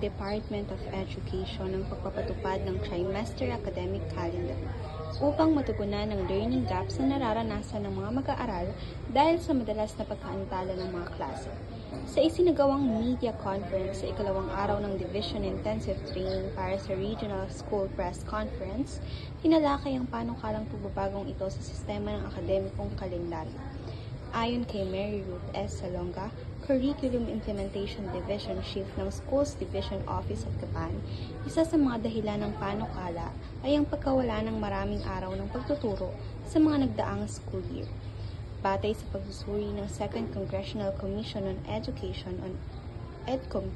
Department of Education ang pagpapatupad ng trimester academic calendar upang matugunan ang learning gaps na nararanasan ng mga mag-aaral dahil sa madalas na pagkaantala ng mga klase. Sa isinagawang media conference sa ikalawang araw ng Division Intensive Training para sa Regional School Press Conference, tinalakay ang panukalang pagbabagong ito sa sistema ng akademikong kalendaryo. Ayon kay Mary Ruth S. Salonga, Curriculum Implementation Division Chief ng Schools Division Office at Gapan, isa sa mga dahilan ng panukala ay ang pagkawala ng maraming araw ng pagtuturo sa mga nagdaang school year. Batay sa pagsusuri ng 2nd Congressional Commission on Education on EDCOM